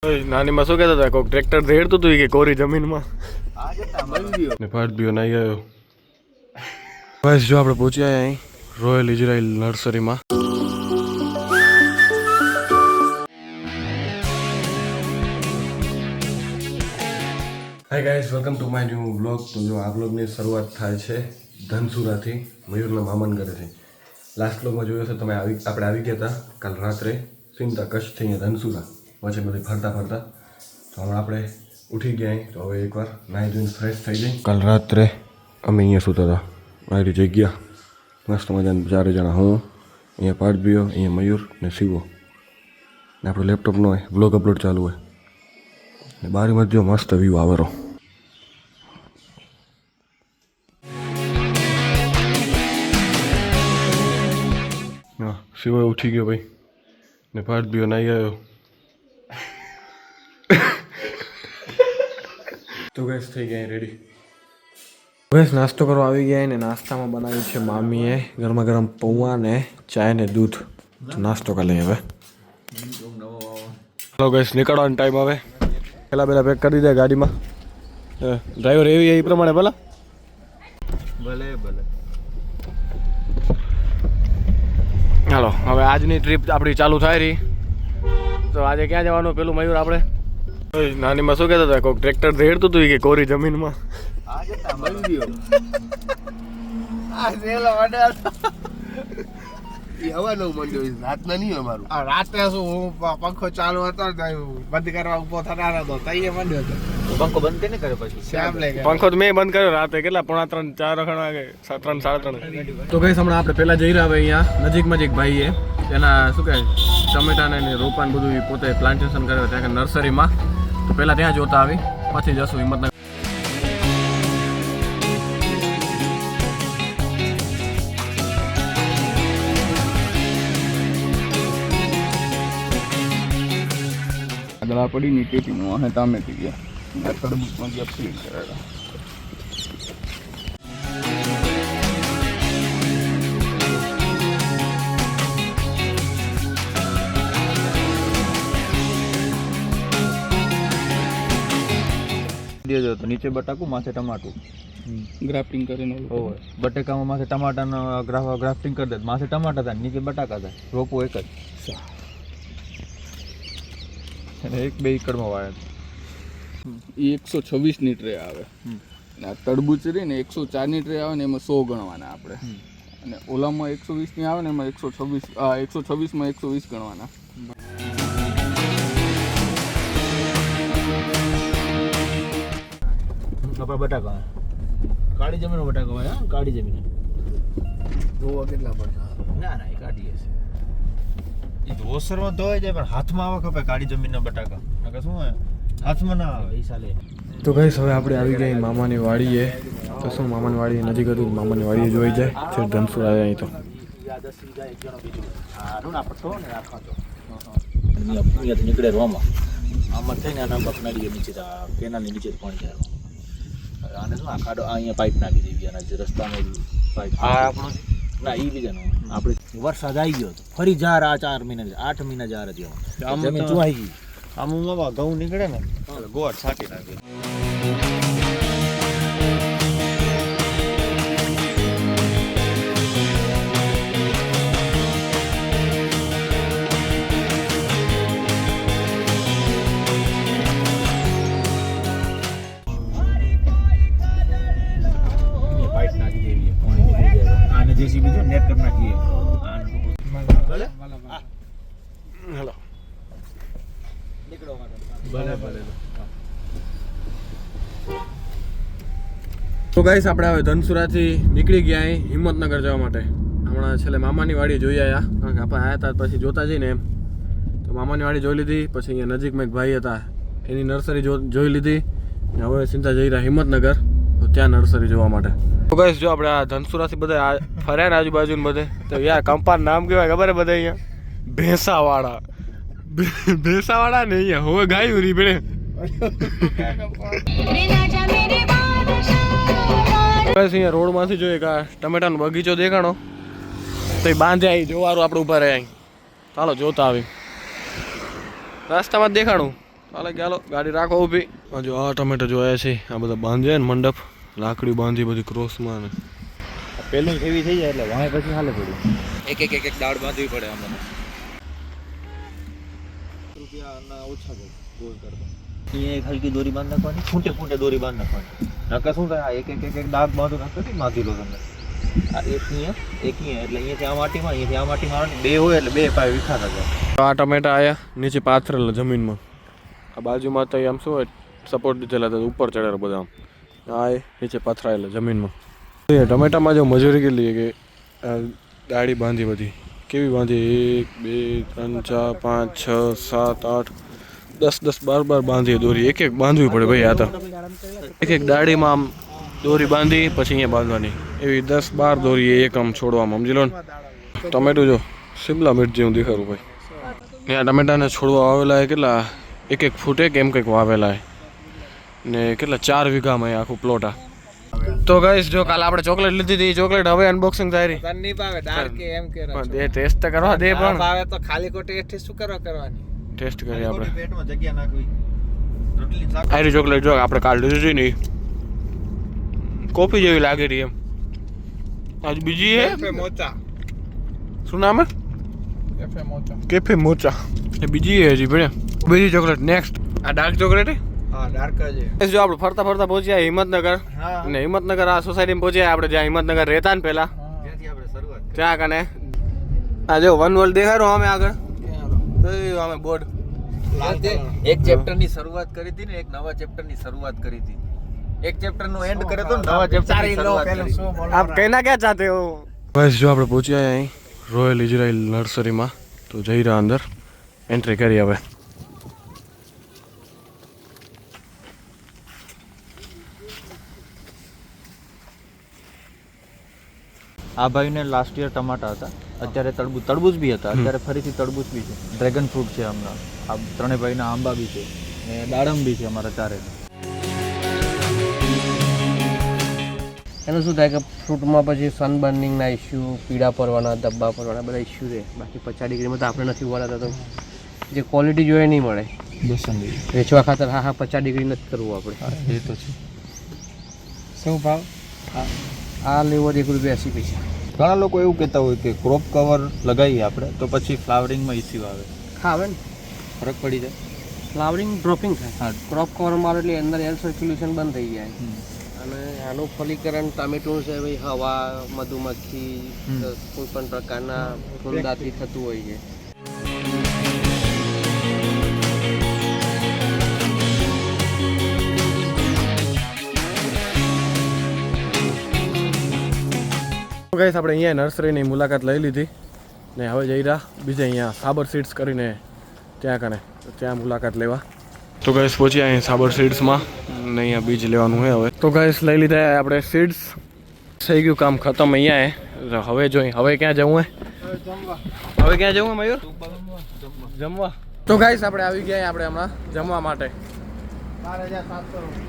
નાની માં શું કહેતા હતા કોઈક ટ્રેક્ટર રેડતું હતું કે કોરી જમીનમાં ને પાટ બીઓ નહીં આવ્યો બસ જો આપણે પહોંચી આવ્યા અહીં રોયલ ઇઝરાઇલ નર્સરીમાં hi guys welcome to my new vlog. તો જો આ વ્લોગની શરૂઆત થાય છે ધનસુરાથી, મયુરના મામાન ઘરેથી. લાસ્ટ વ્લોગમાં જોયો છે તમે આપણે આવી ગયા હતા કાલ રાત્રે સિમતા કચ્છથી અહીંયા ધનસુરા વચ્ચે બધી ફરતા ફરતા. તો હમણાં આપણે ઉઠી ગયા અહીં, તો હવે એકવાર નાહી ધોઈને ફ્રેશ થઈ જાય. કાલ રાત્રે અમે અહીંયા સૂતા હતા મારી જગ્યા મસ્ત મજાના 4 જણા, હું અહીંયા પાઠબીઓ, અહીંયા મયુર ને શિવો ને આપણો લેપટોપનો હોય વ્લોગ અપલોડ ચાલુ હોય ને બારીમાં જો મસ્ત વ્યૂ આવેરો. હા શિવો ઉઠી ગયો ભાઈ ને પાઠબીઓ નાહી આવ્યો. તો ગેસ થઈ ગયા રેડી. ગેસ નાસ્તો કરવા આવી ગયા ને નાસ્તામાં બનાવ્યું છે મામીએ ગરમા ગરમ પૌવા ને ચાય ને દૂધ. નાસ્તો કરી લઈએ હવે. ચાલો ગેસ નીકળવાનો ટાઈમ હવે. પેલા પેક કરી દે ગાડીમાં. ડ્રાઈવર એવી એ પ્રમાણે ભલા ભલે ભલે. ચાલો હવે આજની ટ્રીપ આપણી ચાલુ થાય રહી. તો આજે ક્યાં જવાનું પેલું મયુર આપણે નાનીમાં શું કહેતા હતા કોઈક ટ્રેક્ટર રેડતું હતું કે કોરી જમીનમાં રાતના નહીં હોય મારું. રાતે શું હું પંખો ચાલુ હતો બંધ કરવા ઉભો થનાર હતો તઈએ મંડ્યો હતો. પંખો બંધ કરીને કર્યો પછી શ્યામ લઈ ગયા. પંખો તો મેં બંધ કર્યો રાતે કેટલા 3:30 4 વાગે 3 3:30. તો ગઈ હમણાં આપણે પહેલા જઈ રહ્યા હવે અહીંયા નજીકમાં જ એક ભાઈ એના શું કહે ટમેટા ને રોપાન બધું પોતે પ્લાન્ટેશન કરે ત્યાં નર્સરીમાં. તો પહેલાં ત્યાં જોતા આવી પછી જશું હિંમતનગર. આગળ પડી ની ટેટીનું વાહે ટામેટી ગયા તરબૂચમાં ગયા ફ્રી કરેલા. દેજો તો નીચે બટાકું માથે ટમાટું ગ્રાફ્ટિંગ કરીને હોય. બટેકામાં માથે ટમાટાનો ગ્રાફ્ટિંગ કરી દે, માથે ટમાટા થાય નીચે બટાકા થાય. રોપો એક જ અને 1-2 એકડમાં વાવે. એ 126 ની ટ્રે આવે અને આ તરબૂચ રહી ને 104 ની ટ્રે આવે ને એમાં 100 ગણવાના આપણે. અને ઓલામાં 120 ની આવે ને એમાં 126 માં 120 ગણવાના. બટાકા કાળી જમીન બટાકા હોય. હા કાળી જમીન જોવા કેટલા પડશે? ના ના એ કાઢી હશે. એ ધોસરમાં ધોવાઈ જાય પણ હાથમાં આવે ખપે કાળી જમીનના બટાકા. નકર શું હોય હાથમાં ના આવે એ સાલે. તો ગઈશ હવે આપણે આવી ગયા મામાની વાડીએ. તો શું મામાની વાડી નજીક હતું, મામાની વાડીએ જોઈ જાય છે ધનસુર આવ્યા અહીં. તો અહીંયાથી નીકળે રોમાં આમાં થઈને આના બક નડીએ નીચે કેનાલની નીચે પાણી જાય. આને શું આ ખાડો અહીંયા પાઇપ નાખી દેવી અને જે રસ્તાનો પાઇપ આ આપણો ના એ બીજાનો આપણે વરસાદ આવી ગયો તો ફરી જાર આ 4 મહિના 8 મહિના જાર હતી જમીન ચુહાઈ ગઈ. આમ ઘઉં નીકળે ને ગોળ છાંટી નાખે. જેસીબી જો નેટ કરી નાખીએ. ભલે હેલો નીકળો ભલે ભલે. તો ગાઈસ આપણે હવે ધનસુરાથી નીકળી ગયા અહીં હિંમતનગર જવા માટે. હમણાં છેલ્લે મામાની વાડી જોઈ આવ્યા, કારણ કે આપણે આવ્યા હતા પછી જોતા જઈને એમ. તો મામાની વાડી જોઈ લીધી, પછી અહીંયા નજીકમાં એક ભાઈ હતા એની નર્સરી જોઈ લીધી ને હવે સીધા જઈ રહ્યા હિંમતનગર, તો ત્યાં નર્સરી જોવા માટે. તો ગાઈસ જો આપણે આ ધનસુરાથી બધા ફર્યા ને આજુબાજુ ને બધે, તો યાર કંપાન નામ કહેવાય ખબર બધા અહીંયા ભેંસાવાળા ને અહીંયા હવે ગાયું રી બેડે. અહીંયા રોડમાંથી જોઈએ કે ટમેટાનો બગીચો દેખાણો તો એ બાંધે આવી જોવારું આપણે ઊભા રહ્યા. ચાલો જોતા આવી રસ્તામાં જ દેખાણું હાલે ચાલો ગાડી રાખો ઊભી. આ જો આ ટમેટા જોયા છે, આ બધા બાંધ્યા ને મંડપ, લાકડી બાંધી બધી ક્રોસમાં ને. પેલું એવી થઈ જાય એટલે વાય પછી હાલે પડ્યું. એક દાળ બાંધવી પડે આમાં. રૂપિયાના ઓછા છે રોજ કરતા. અહીંયા એક હલકી દોરી બાંધ નાખવાની, ફૂટે દોરી બાંધ નાખવાની. નકર શું થાય, એક દાગ બાંધો નાખતો બાંધી લો તમે. આ એક અહીંયા એટલે અહીંયાથી આ માટીમાં આવવાની, બે હોય એટલે બે પાય વિખાતા જાય. આ ટમેટા આયા નીચે પાથરેલા જમીનમાં, આ બાજુમાં તો આમ શું હોય સપોર્ટ દીધેલા હતા, ઉપર ચડેલા બધા આમ, આ નીચે પાથરાયેલા જમીનમાં. ટમેટામાં જો મજૂરી કેટલી કે દાડી બાંધી બધી કેવી બાંધી, 1 2 3 4 5 6 7 8 10 12 બાંધી દોરી, એક બાંધવી પડે ભાઈ. આ તો એક દાડીમાં આમ દોરી બાંધી પછી અહીંયા બાંધવાની, એવી 10 12 દોરી એક આમ છોડવામાં, સમજી લો ને. ટમેટું જો શિમલા મિર્ચ જેવું દેખાડું ભાઈ. ત્યાં ટમેટાને છોડવા વાવેલા કેટલા 1 ફૂટે કેમ કંઈક વાવેલા ને કેટલા 4 વીઘામાં આખું પ્લોટ. તો ગાઈસ જો કાલે આપણે ચોકલેટ લીધી હતી, ચોકલેટ હવે અનબોક્સિંગ થઈ રહી. તને નહીં ભાવે ડાર્ક કે એમ કે પણ દે ટેસ્ટ તો કરવા દે, પણ ભાવે તો ખાલી ખોટી એથી શું કરવાની. ટેસ્ટ કરીએ આપણે. પેટમાં જગ્યા નાખવી. રોટલી શાક આરી ચોકલેટ જો આપણે કાલ લીધી હતી ને, કોફી જેવી લાગે રહી એમ. આજ બીજી હે કેફે મોચા. શું નામ હે? કેફે મોચા. કેફે મોચા એ બીજી હે હજી ભણે. બીજી ચોકલેટ નેક્સ્ટ આ ડાર્ક ચોકલેટ હે. હા ડાર્ક જ છે. જો આપણે ફરતા પહોંચ્યા હિંમતનગર, હા. ને હિંમતનગર આ સોસાયટીમાં પહોંચ્યા આપણે, જ્યાં હિંમતનગર રહેતા ને પહેલા જ્યાંથી આપણે શરૂઆત ત્યાં કને આ જો વન વર્લ્ડ દેખાડો અમે આગળ અમે બોર્ડ. એક ચેપ્ટરની શરૂઆત કરી હતી ને, એક નવા ચેપ્ટરની શરૂઆત કરી હતી. એક ચેપ્ટરનો એન્ડ કરે તો નવા ચેપ્ટરની શરૂઆત કરી. આપ કહેના ક્યાં ચાહતે હો? બસ જો આપણે પહોંચ્યા અહીં રોયલ ઇઝરાયલ નર્સરીમાં, તો જઈ રહ્યા અંદર, એન્ટ્રી કરી હવે. આ ભાઈને લાસ્ટ યર ટમાટા હતા, અત્યારે તરબૂચ બી હતા, અત્યારે ફરીથી તરબૂચ બી છે, ડ્રેગન ફ્રૂટ છે હમણાં, આ ત્રણેય ભાઈના આંબા બી છે ને દાડમ બી છે અમારા ચારે. એનું શું થાય કે ફ્રૂટમાં પછી સનબર્નિંગના ઇસ્યુ, પીળા પડવાના, ધબ્બા પડવાના બધા ઇસ્યુ રહે. બાકી 50 ડિગ્રીમાં તો આપણે નથી ઉગાડતા, તો જે ક્વોલિટી જોઈએ નહીં મળે. વેચવા ખાતર 50 ડિગ્રી નથી કરવું આપણે. એ તો છે. શું ભાવ? આ લેવો 1 રૂપિયા 80 પૈસા. ઘણા લોકો એવું કહેતા હોય કે ક્રોપ કવર લગાવીએ આપણે તો પછી ફ્લાવરિંગમાં ઇસ્યુ આવે, હા આવે ને, ફરક પડી જાય. ફ્લાવરિંગ ડ્રોપિંગ થાય. હા. ક્રોપ કવર મારો એટલે અંદર એર સર્ક્યુલેશન બંધ થઈ જાય. અને આનું ફલીકરણ ટામેટું છે ભાઈ, હવા, મધુમક્ખી, કોઈ પણ પ્રકારના ફૂલદાથી થતું હોય છે. ગાઈસ આપણે અહીંયા નર્સરીની મુલાકાત લઈ લીધી ને હવે જઈ રહ્યા બીજે અહીંયા સાબર સીડ્સ કરીને ત્યાં મુલાકાત લેવા. તો ગાઈસ પહોંચ્યા અહીં સાબર સીડ્સમાં ને અહીંયા બીજ લેવાનું છે હવે. તો ગાઈસ લઈ લીધા આપણે સીડ્સ, થઈ ગયું કામ ખતમ અહીંયા. હવે જોઈ હવે ક્યાં જવું હે, હવે ક્યાં જવું હે મયુર? જમવા. તો ગાઈસ આપણે આવી ગયા આપણે હમણાં જમવા માટે. 12,700.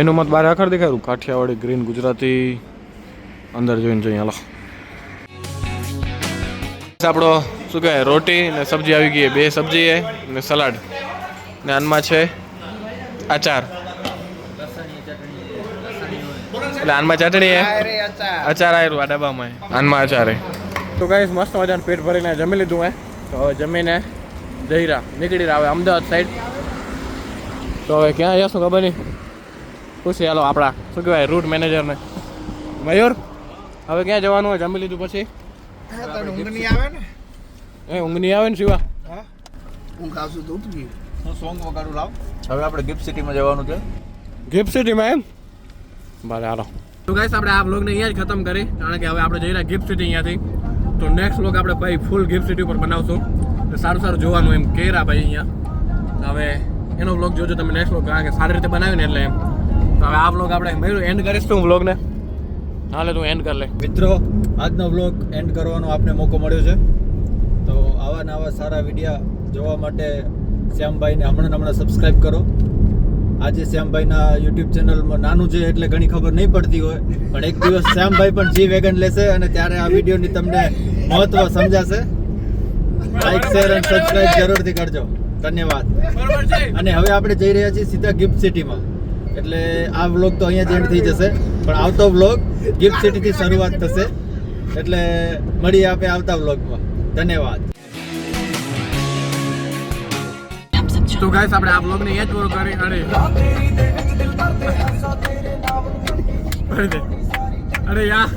એનું મત બારે આખર દેખાયું, કાઠિયાવાડી, ગ્રીન, ગુજરાતી, અંદર જોઈને જોઈએ. હાલો આપણો શું કહેવાય, રોટી ને સબ્જી આવી ગઈ, 2 સબ્જી છે ને સલાડ ને આનમાં છે આચાર, એટલે આનમાં ચટણી છે, અચાર આવ્યું આ ડબ્બામાં, આનમાં અચાર છે. તો ગાઈસ મસ્ત મજાનું પેટ ભરીને જમી લીધું હે. તો હવે જમીને જઈ રહ્યા, નીકળી રહ્યા હવે અમદાવાદ સાઈડ. તો હવે ક્યાં જશું ખબર નહીં, પૂછી હાલો આપણા શું કહેવાય રૂટ મેનેજરને. મયુર હવે ક્યાં જવાનું હોય જમી લીધું પછી? ઊંઘ નહીં આવે ને? ઊંઘ નહીં આવે ને શિવા? ઊંઘ આવશું તો ઉઠ ગયું. હું સોંગ વગાડું લાવ. હવે આપણે ગિફ્ટ સિટીમાં જવાનું છે. ગિફ્ટ સિટીમાં એમ? ભલે હાલો. તો ગાઈસ આપણે આ વ્લોગને અહીંયા જ ખતમ કરી, કારણ કે હવે આપણે જઈ રહ્યા ગિફ્ટ સિટી અહીંયાથી. તો નેક્સ્ટ વ્લોગ આપણે ભાઈ ફૂલ ગિફ્ટ સિટી ઉપર બનાવશું, તો સારું જોવાનું એમ કેરા ભાઈ અહીંયા. હવે એનો વ્લોગ જોજો તમે નેક્સ્ટ વ્લોગ, કારણ કે સારી રીતે બનાવ્યું ને એટલે એમ. તો હવે આ વ્લોગ આપણે મેળું એન્ડ કરીશ તું વ્લોગને. હાલે તું એન્ડ કર લે. મિત્રો આજનો વ્લોગ એન્ડ કરવાનો આપને મોકો મળ્યો છે, તો આવા સારા વિડીયો જોવા માટે શ્યામભાઈને હમણાં સબસ્ક્રાઈબ કરો. આજે શ્યામભાઈના યુટ્યુબ ચેનલમાં નાનું છે એટલે ઘણી ખબર નહીં પડતી હોય, પણ એક દિવસ શ્યામભાઈ પણ જી વેગન લેશે અને ત્યારે આ વિડીયોની તમને મહત્વ સમજાશે. લાઈક શેર અને સબસ્ક્રાઇબ જરૂરથી કરજો. ધન્યવાદ. અને હવે આપણે જઈ રહ્યા છીએ સીધા ગિફ્ટ સિટીમાં. એટલે આ વ્લોગ તો અહીંયા જ એન્ડ થઈ જશે, પણ આવતો વ્લોગ ગિફ્ટ સિટીથી શરૂઆત થશે. એટલે મળીએ આપણે આવતા વ્લોગમાં. ધન્યવાદ. તો ગાઈસ આપણે આ બ્લોગને અહીંયા જ પૂરો કરી અરે યાર